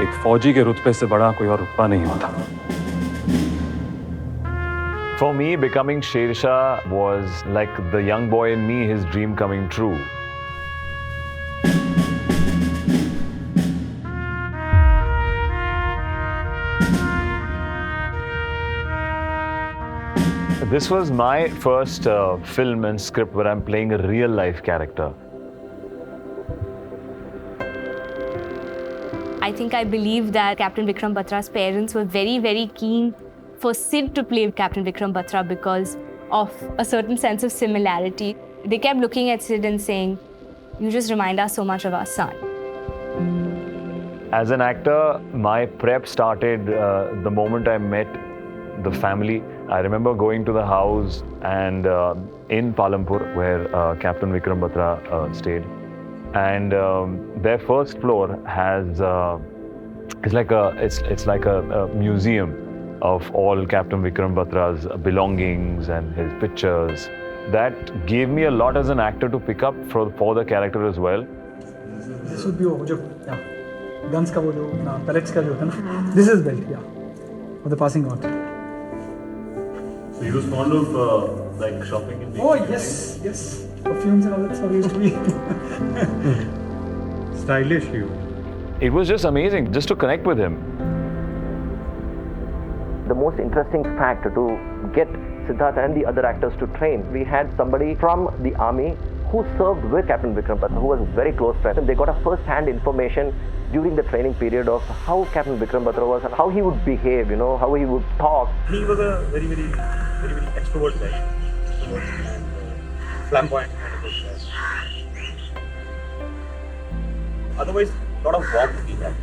एक फौजी के रुतबे से बड़ा कोई और रुतबा नहीं होता। For me, becoming Sher Shah was like the young boy in me, his dream coming true. This was my first film and script where I'm playing a real life character. I think I believe that Captain Vikram Batra's parents were very, very keen for Sid to play Captain Vikram Batra because of a certain sense of similarity. They kept looking at Sid and saying, "You just remind us so much of our son." As an actor, my prep started the moment I met the family. I remember going to the house and in Palampur where Captain Vikram Batra stayed. And their first floor has it's like a museum of all Captain Vikram Batra's belongings and his pictures. That gave me a lot as an actor to pick up for the character as well. This would be guns ka wo jo pellets ka jo hota na. This is belt, for the passing out. So he was fond of like shopping in. Oh yes. Perfumes and all that stuff used to be. Stylish you. It was just amazing just to connect with him. The most interesting fact to get Siddharth and the other actors to train, we had somebody from the army who served with Captain Vikram Batra, who was a very close friend. And they got a first-hand information during the training period of how Captain Vikram Batra was and how he would behave, how he would talk. He was a very extrovert guy. And flamboyant kind of guy. Otherwise, lot of warmth he had.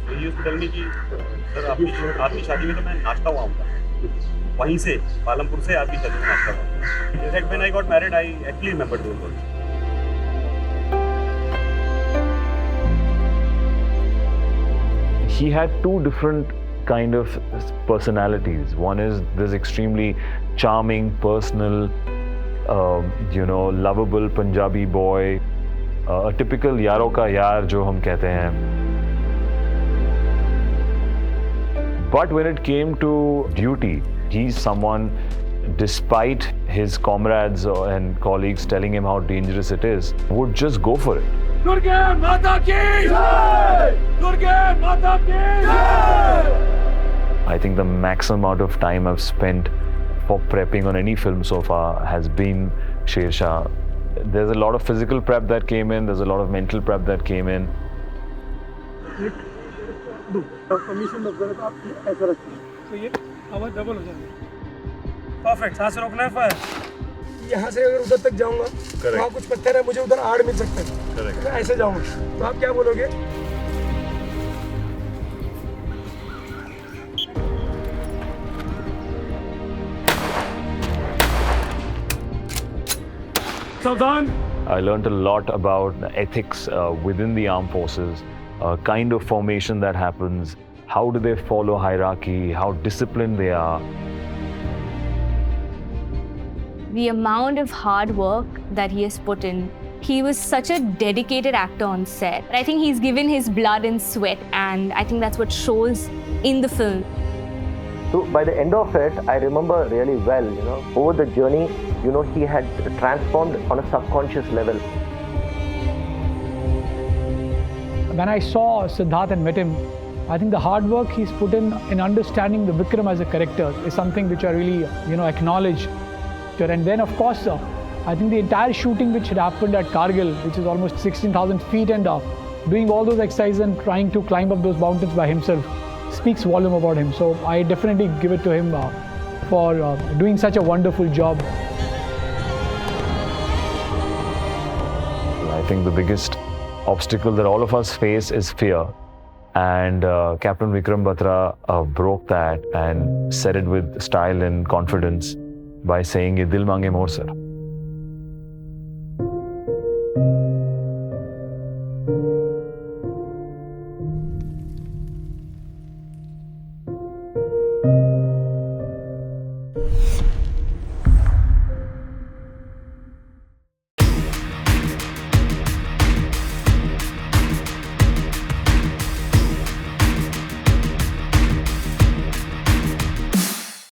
So he used to tell me कि sir आपकी शादी में तो मैं नाचता हुआ हूँ वहीं से पालमपुर से आपकी शादी में नाचता हुआ. In fact, when I got married, I actually remembered those words. He had two different kind of personalities. One is this extremely charming, personal, lovable Punjabi boy, a typical yaro ka yaar jo hum kehte hain. But when it came to duty, he's someone, despite his comrades and colleagues telling him how dangerous it is, would just go for it. Durga Mata ki Jai! Durga Mata ki Jai! I think the maximum amount of time I've spent for prepping on any film so far has been Sher Shah. There's a lot of physical prep that came in, there's a lot of mental prep that came in. Permission of गलत आप ऐसा रखिए तो ये आवाज double हो जाएगी. Perfect. सांस रोकना है फायर. यहाँ से अगर उधर तक जाऊँगा वहाँ कुछ पत्थर है, मुझे उधर आड़ मिल सकता है. मैं ऐसे जाऊँगा तो आप क्या बोलोगे? सावधान. I learned a lot about ethics within the armed forces, kind of formation that happens, how do they follow hierarchy, how disciplined they are. The amount of hard work that he has put in. He was such a dedicated actor on set. I think he's given his blood and sweat, and I think that's what shows in the film. So by the end of it, I remember really well, over the journey, he had transformed on a subconscious level. When I saw Siddharth and met him, I think the hard work he's put in understanding the Vikram as a character is something which I really, acknowledge. And then, of course, I think the entire shooting which had happened at Kargil, which is almost 16,000 feet, and doing all those exercises and trying to climb up those mountains by himself speaks volume about him. So I definitely give it to him for doing such a wonderful job. I think the biggest obstacle that all of us face is fear. And Captain Vikram Batra broke that and said it with style and confidence by saying, "Ye dil mange more, sir."